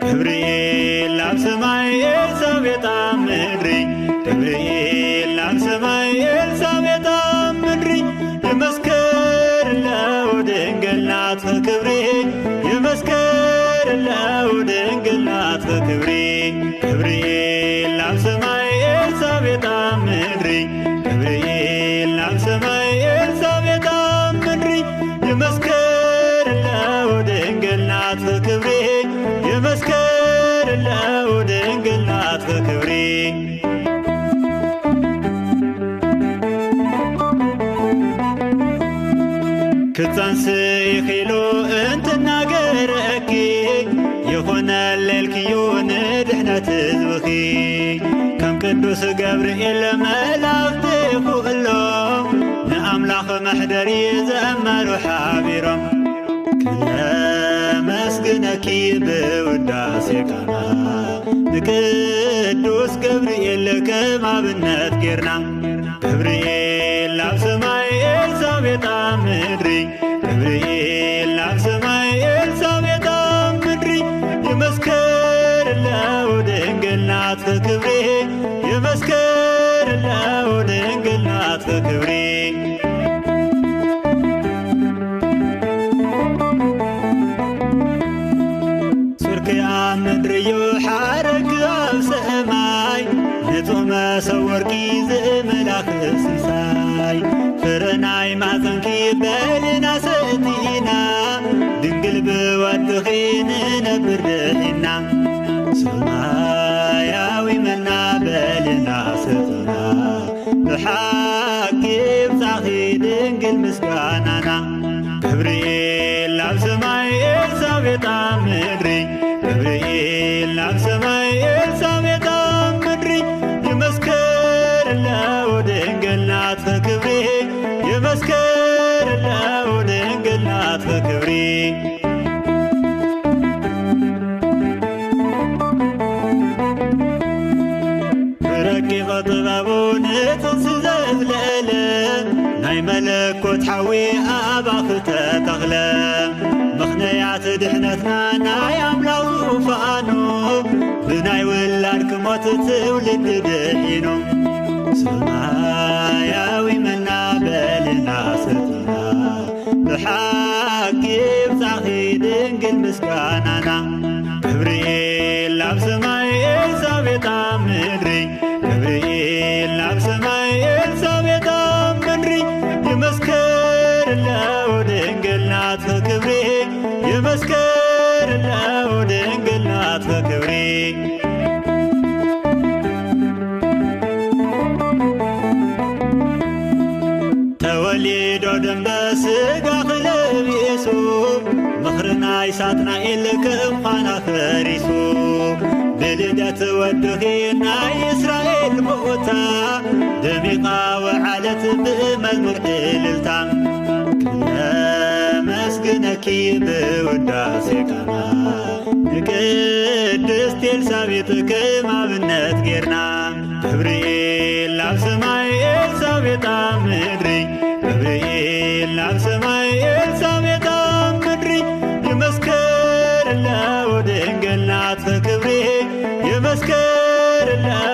ገብርኤል ኣብ ሰማይ ኤልሳቤጥ ኣብ ምድሪ ገብርኤል ኣብ ሰማይ ኤልሳቤጥ ኣብ ምድሪ የመስክርለው ድንግል ናት ክብሬ የመስክርለው ድንግል ናት ክብሬ ገብርኤል ኣብ ሰማይ ኤልሳቤጥ ኣብ ምድሪ ገብርኤል ኣብ ሰማይ ኤልሳቤጥ ኣብ ምድሪ የመስክርለው ድንግል ናት ክብሬ የመስክርለው ድንግል ናት ክብሬ ክትጸንስይ ኺሉ እንትናገረኪ ይኹነለልክዮ ንድሕነት ህዝብኺ ከም ቅዱስ ገብርኤል መላእኽቲ ኩሎም ንኣምላኽ መሕደሪ ዘእመሩ ሓቢሮም ክነመስግነኪ ብውዳሴ ቃና ንቅዱስ ገብርኤል ከም ኣብነት ጌርና ገብርኤል ኣብ ሰማይ ኤልሳቤጥ ኣብ ምድሪ ገብርኤል ኣብ ሰማይ ኤልሳቤጥ ኣብ ምድሪ የመስክርለው ድንግል ናት ክብሬ የመስክርለው ድንግል ናት ክብሬ ኣብ ምድርዩ ሓረግ ኣብ ሰማይ ንጹህ መሶብ ወርቂ ዝምላኽ ሲሳይ ፍረ ናይ ማዕፀንኪ በልና ሰቲና ድንግል ብወድኺ ንነብር ድሒና ሰማያዊ መና በልና ሰቲና ብሓቂ ብጻኺ ድንግል ምስጋናና ገብርኤል ኣብ ሰማይ ኤልሳቤጥ ኣብ ምድሪ ገብርኤል ኣብ ሰማይ ኤልሳቤጥ ኣብ ምድሪ የመስክርለው ድንግል ናት ክብሬ የመስክርለው ድንግል ናት ክብሬ ብረቂቕ ጥበቡ ንጽንሲ ዘዝለለ ናይ መለኮት ሓዊ ኣባኽ ተተኽለ ምኽንያት ድሕነትና ናይ ኣምላኽ ዙፋኑ ብናይ ውላድ ክሞት ትውልድ ድሒኑ ሰማያዊ መና በልና ሰቲና ብሓቂ ብጻኺ ድንግል ምስጋናና ገብርኤል ኣብ ሰማይ ኤልሳቤጥ ኣብ ምድሪ ገብርኤል ኣብ ሰማይ ኤልሳቤጥ ኣብ ምድሪ የመስክርለው ድንግል ናት ክብሬ የመስክርለው ድንግል ናት ክብሬ ተወሊዶ ደም በሥጋ ኽለቢሱ ምኽሪ ናይ ሳጥናኤል ክእምዃና ፈሪሱ ብልደት ወድኺ ናይ እስራኤል ሞታ ደሚቓ ወዓለት ብመዝሙር እልልታ ክነመስግነኪ ብውዳሴ ቃና ንቅድስት ኤልሳቤጥ ከም ኣብነት ጌርና ገብርኤል ኣብ ሰማይ ኤልሳቤጥ ኣብ ምድሪ ገብርኤል ኣብ ሰማይ ኤልሳቤጥ ኣብ ምድሪ የመስክርለው ድንግል ናት ክብሬ የመስክርለው